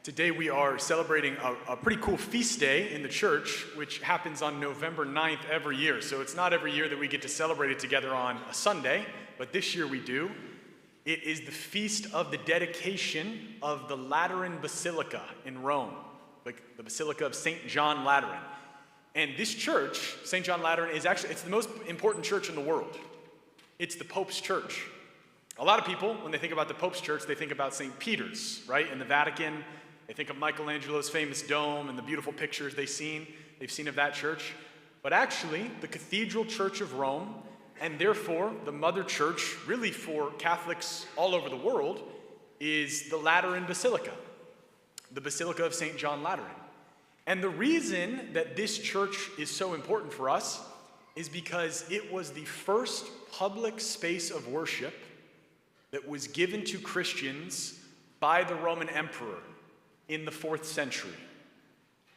Today we are celebrating a pretty cool feast day in the church, which happens on November 9th every year. So it's not every year that we get to celebrate it together on a Sunday, but this year we do. It is the feast of the dedication of the Lateran Basilica in Rome, like the Basilica of St. John Lateran. And this church, St. John Lateran, it's the most important church in the world. It's the Pope's church. A lot of people, when they think about the Pope's church, they think about St. Peter's, right, in the Vatican. They think of Michelangelo's famous dome and the beautiful pictures they've seen of that church. But actually, the Cathedral Church of Rome, and therefore the mother church, really for Catholics all over the world, is the Lateran Basilica, the Basilica of St. John Lateran. And the reason that this church is so important for us is because it was the first public space of worship that was given to Christians by the Roman emperor in the 4th century.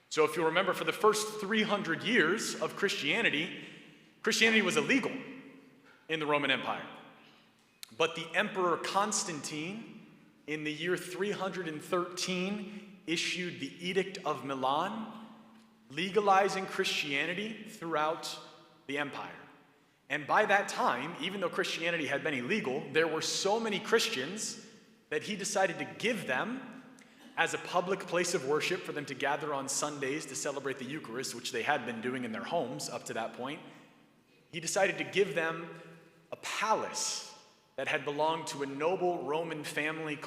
So if you remember, for the first 300 years of Christianity was illegal in the Roman Empire. But the Emperor Constantine, in the year 313, issued the Edict of Milan, legalizing Christianity throughout the empire. And by that time, even though Christianity had been illegal, there were so many Christians that he decided to give them as a public place of worship for them to gather on Sundays to celebrate the Eucharist, which they had been doing in their homes up to that point. He decided to give them a palace that had belonged to a noble Roman family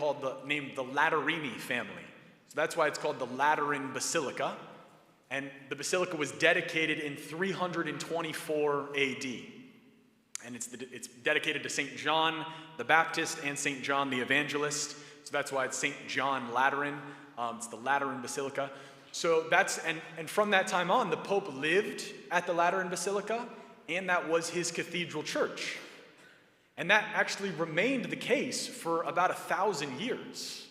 named the Laterini family. So that's why it's called the Lateran Basilica. And the basilica was dedicated in 324 AD. And it's dedicated to St. John the Baptist and St. John the Evangelist. So that's why it's St. John Lateran. It's the Lateran Basilica. So and from that time on, the Pope lived at the Lateran Basilica, and that was his cathedral church. And that actually remained the case for about 1,000 years,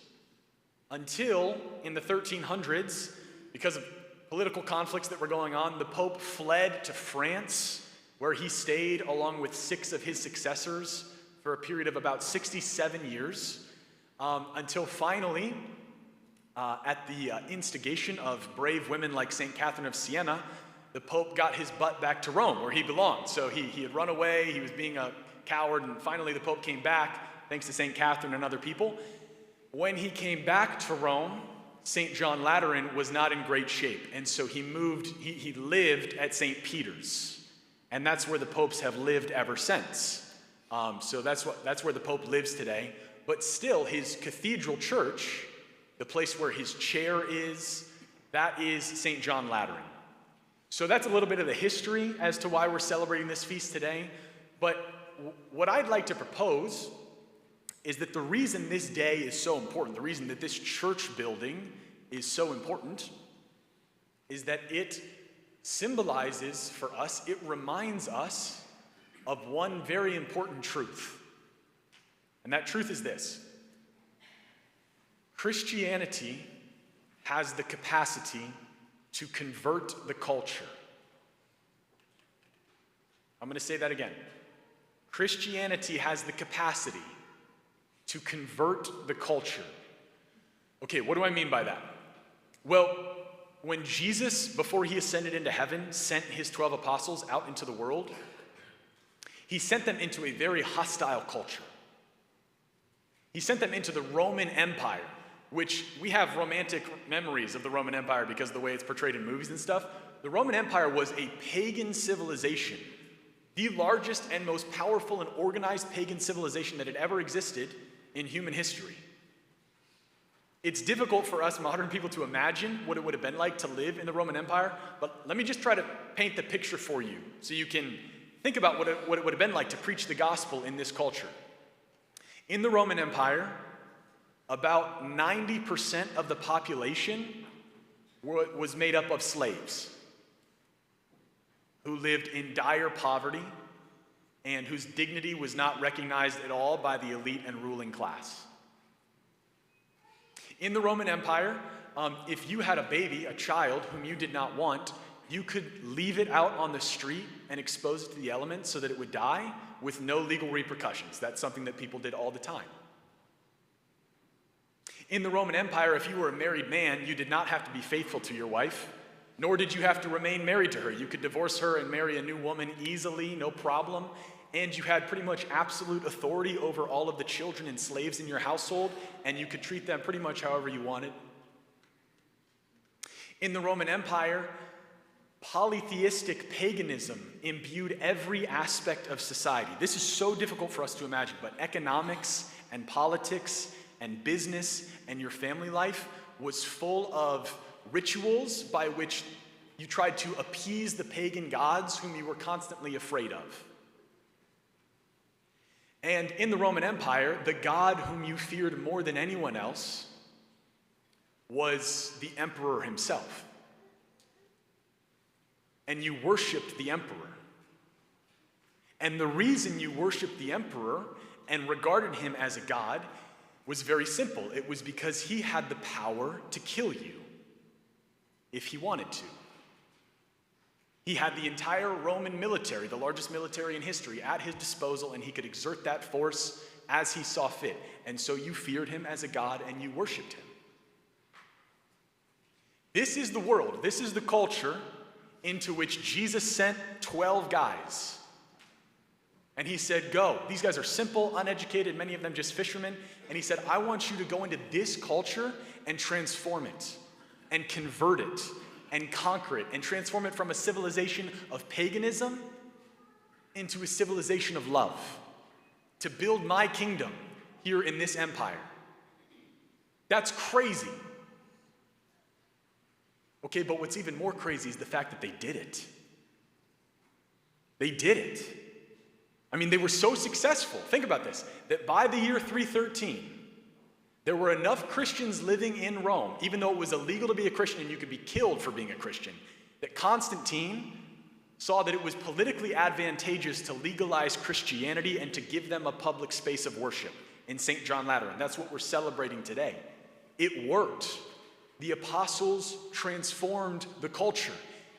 until in the 1300s, because of political conflicts that were going on, the Pope fled to France, where he stayed along with 6 of his successors for a period of about 67 years. Until finally, at the instigation of brave women like St. Catherine of Siena, the Pope got his butt back to Rome, where he belonged. So he had run away, he was being a coward, and finally the Pope came back, thanks to St. Catherine and other people. When he came back to Rome, St. John Lateran was not in great shape, and so he lived at St. Peter's, and that's where the popes have lived ever since. So that's where the Pope lives today. But still, his cathedral church, the place where his chair is, that is St. John Lateran. So that's a little bit of the history as to why we're celebrating this feast today. But what I'd like to propose is that the reason this day is so important, the reason that this church building is so important, is that it symbolizes for us, it reminds us of one very important truth. And that truth is this: Christianity has the capacity to convert the culture. I'm going to say that again. Christianity has the capacity to convert the culture. Okay, what do I mean by that? Well, when Jesus, before he ascended into heaven, sent his 12 apostles out into the world, he sent them into a very hostile culture. He sent them into the Roman Empire, which we have romantic memories of the Roman Empire because of the way it's portrayed in movies and stuff. The Roman Empire was a pagan civilization, the largest and most powerful and organized pagan civilization that had ever existed in human history. It's difficult for us modern people to imagine what it would have been like to live in the Roman Empire, but let me just try to paint the picture for you so you can think about what it would have been like to preach the gospel in this culture. In the Roman Empire, about 90% of the population was made up of slaves who lived in dire poverty and whose dignity was not recognized at all by the elite and ruling class. In the Roman Empire, if you had a baby, a child, whom you did not want, you could leave it out on the street and expose it to the elements so that it would die with no legal repercussions. That's something that people did all the time. In the Roman Empire, if you were a married man, you did not have to be faithful to your wife, nor did you have to remain married to her. You could divorce her and marry a new woman easily, no problem. And you had pretty much absolute authority over all of the children and slaves in your household, and you could treat them pretty much however you wanted. In the Roman Empire, polytheistic paganism imbued every aspect of society. This is so difficult for us to imagine, but economics and politics and business and your family life was full of rituals by which you tried to appease the pagan gods whom you were constantly afraid of. And in the Roman Empire, the god whom you feared more than anyone else was the emperor himself. And you worshiped the emperor. And the reason you worshiped the emperor and regarded him as a god was very simple. It was because he had the power to kill you if he wanted to. He had the entire Roman military, the largest military in history, at his disposal, and he could exert that force as he saw fit. And so you feared him as a god and you worshiped him. This is the world, this is the culture into which Jesus sent 12 guys. And he said, go. These guys are simple, uneducated, many of them just fishermen. And he said, I want you to go into this culture and transform it and convert it and conquer it and transform it from a civilization of paganism into a civilization of love, to build my kingdom here in this empire. That's crazy. Okay, but what's even more crazy is the fact that they did it. They did it. I mean, they were so successful, think about this, that by the year 313, there were enough Christians living in Rome, even though it was illegal to be a Christian and you could be killed for being a Christian, that Constantine saw that it was politically advantageous to legalize Christianity and to give them a public space of worship in St. John Lateran. That's what we're celebrating today. It worked. The apostles transformed the culture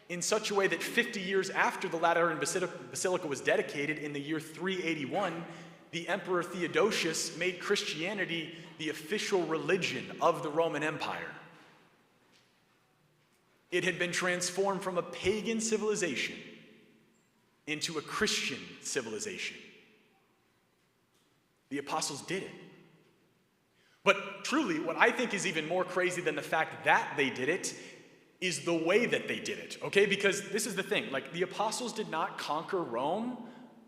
in such a way that 50 years after the Lateran Basilica was dedicated in the year 381, the Emperor Theodosius made Christianity the official religion of the Roman Empire. It had been transformed from a pagan civilization into a Christian civilization. The apostles did it. But truly, what I think is even more crazy than the fact that they did it is the way that they did it, okay? Because this is the thing, like the apostles did not conquer Rome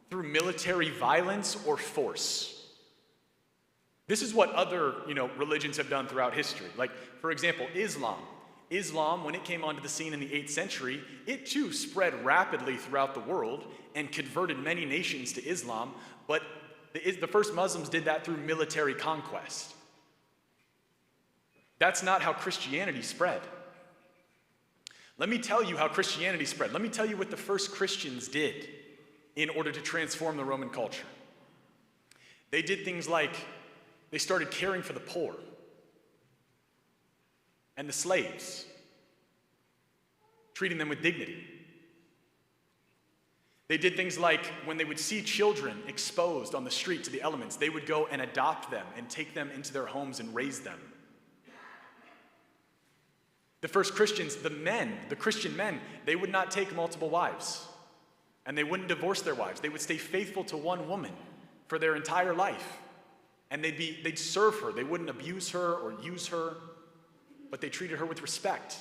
through military violence or force. This is what other, religions have done throughout history. Like, for example, Islam. Islam, when it came onto the scene in the 8th century, it too spread rapidly throughout the world and converted many nations to Islam, but the first Muslims did that through military conquest. That's not how Christianity spread. Let me tell you how Christianity spread. Let me tell you what the first Christians did in order to transform the Roman culture. They did things like they started caring for the poor and the slaves, treating them with dignity. They did things like when they would see children exposed on the street to the elements, they would go and adopt them and take them into their homes and raise them. The first Christians, the Christian men, they would not take multiple wives, and they wouldn't divorce their wives. They would stay faithful to one woman for their entire life, and they'd serve her. They wouldn't abuse her or use her, but they treated her with respect.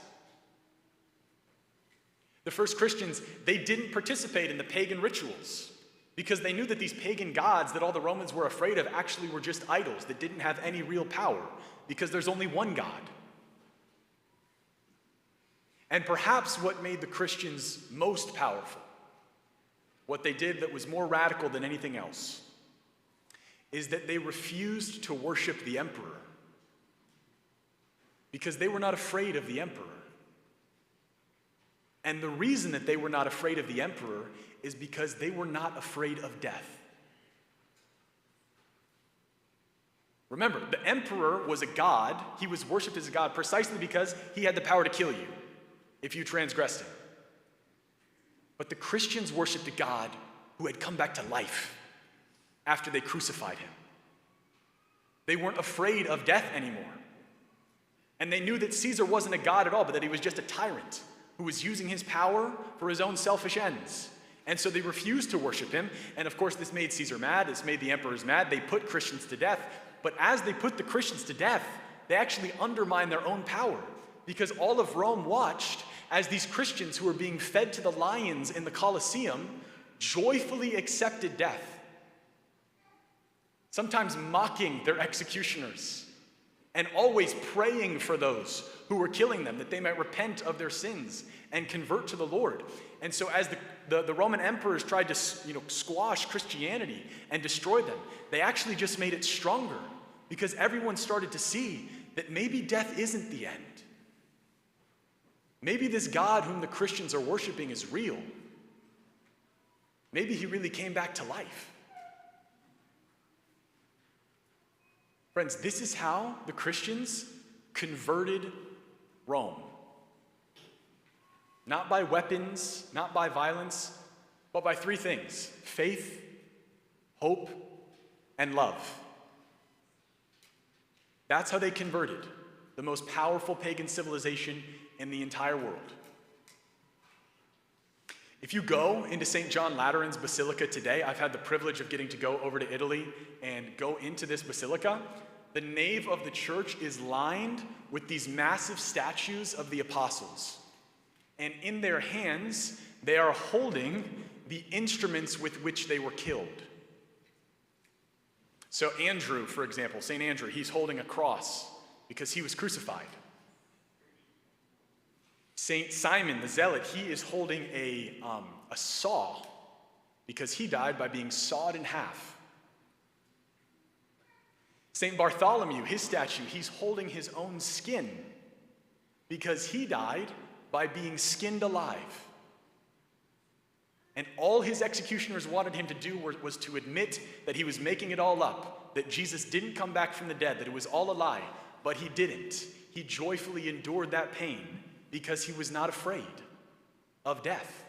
The first Christians, they didn't participate in the pagan rituals because they knew that these pagan gods that all the Romans were afraid of actually were just idols that didn't have any real power because there's only one God. And perhaps what made the Christians most powerful, what they did that was more radical than anything else, is that they refused to worship the emperor because they were not afraid of the emperor. And the reason that they were not afraid of the emperor is because they were not afraid of death. Remember, the emperor was a god. He was worshipped as a god precisely because he had the power to kill you if you transgressed him. But the Christians worshipped a God who had come back to life after they crucified him. They weren't afraid of death anymore And they knew that Caesar wasn't a god at all, but that he was just a tyrant who was using his power for his own selfish ends. And so they refused to worship him. And of course, this made Caesar mad. This made the emperors mad. They put Christians to death. But as they put the Christians to death, they actually undermined their own power, because all of Rome watched as these Christians who were being fed to the lions in the Colosseum joyfully accepted death, sometimes mocking their executioners, and always praying for those who were killing them, that they might repent of their sins and convert to the Lord. And so as the Roman emperors tried to squash Christianity and destroy them, they actually just made it stronger, because everyone started to see that maybe death isn't the end. Maybe this God whom the Christians are worshiping is real. Maybe he really came back to life. Friends, this is how the Christians converted Rome. Not by weapons, not by violence, but by three things: faith, hope, and love. That's how they converted the most powerful pagan civilization in the entire world. If you go into St. John Lateran's Basilica today, I've had the privilege of getting to go over to Italy and go into this basilica. The nave of the church is lined with these massive statues of the apostles. And in their hands, they are holding the instruments with which they were killed. So Andrew, for example, St. Andrew, he's holding a cross because he was crucified. St. Simon the Zealot, he is holding a saw because he died by being sawed in half. St. Bartholomew, his statue, he's holding his own skin because he died by being skinned alive. And all his executioners wanted him to do was to admit that he was making it all up, that Jesus didn't come back from the dead, that it was all a lie. But he didn't. He joyfully endured that pain because he was not afraid of death.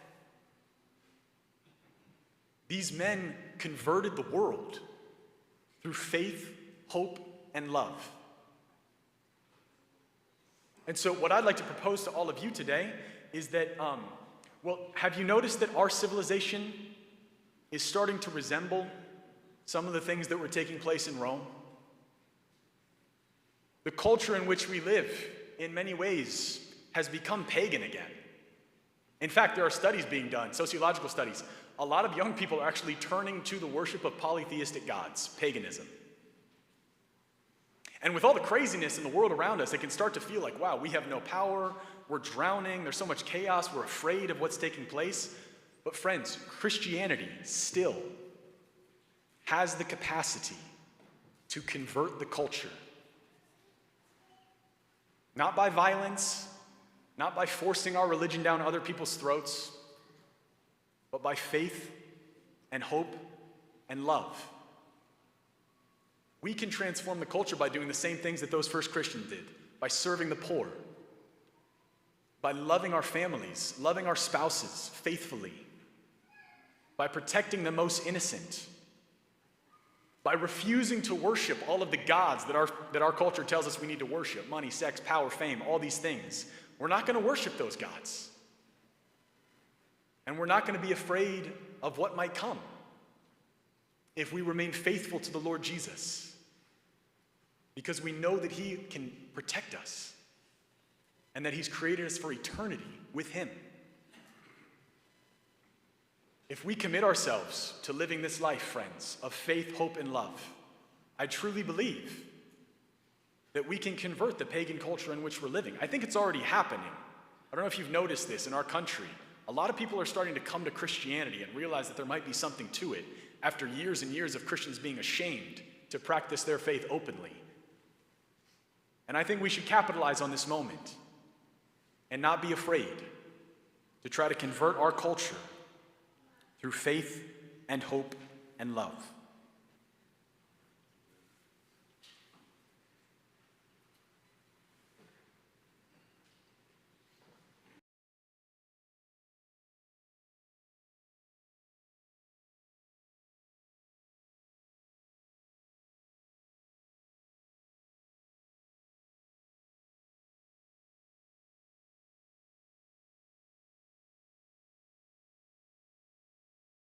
These men converted the world through faith, hope, and love. And so what I'd like to propose to all of you today is that, have you noticed that our civilization is starting to resemble some of the things that were taking place in Rome? The culture in which we live, in many ways, has become pagan again. In fact, there are studies being done, sociological studies. A lot of young people are actually turning to the worship of polytheistic gods, paganism. And with all the craziness in the world around us, it can start to feel like, wow, we have no power, we're drowning, there's so much chaos, we're afraid of what's taking place. But friends, Christianity still has the capacity to convert the culture. Not by violence, not by forcing our religion down other people's throats, but by faith and hope and love. We can transform the culture by doing the same things that those first Christians did, by serving the poor, by loving our families, loving our spouses faithfully, by protecting the most innocent, by refusing to worship all of the gods that our culture tells us we need to worship: money, sex, power, fame, all these things. We're not going to worship those gods. And we're not going to be afraid of what might come if we remain faithful to the Lord Jesus, because we know that he can protect us and that he's created us for eternity with him. If we commit ourselves to living this life, friends, of faith, hope, and love, I truly believe that we can convert the pagan culture in which we're living. I think it's already happening. I don't know if you've noticed this in our country. A lot of people are starting to come to Christianity and realize that there might be something to it after years and years of Christians being ashamed to practice their faith openly. And I think we should capitalize on this moment and not be afraid to try to convert our culture through faith and hope and love.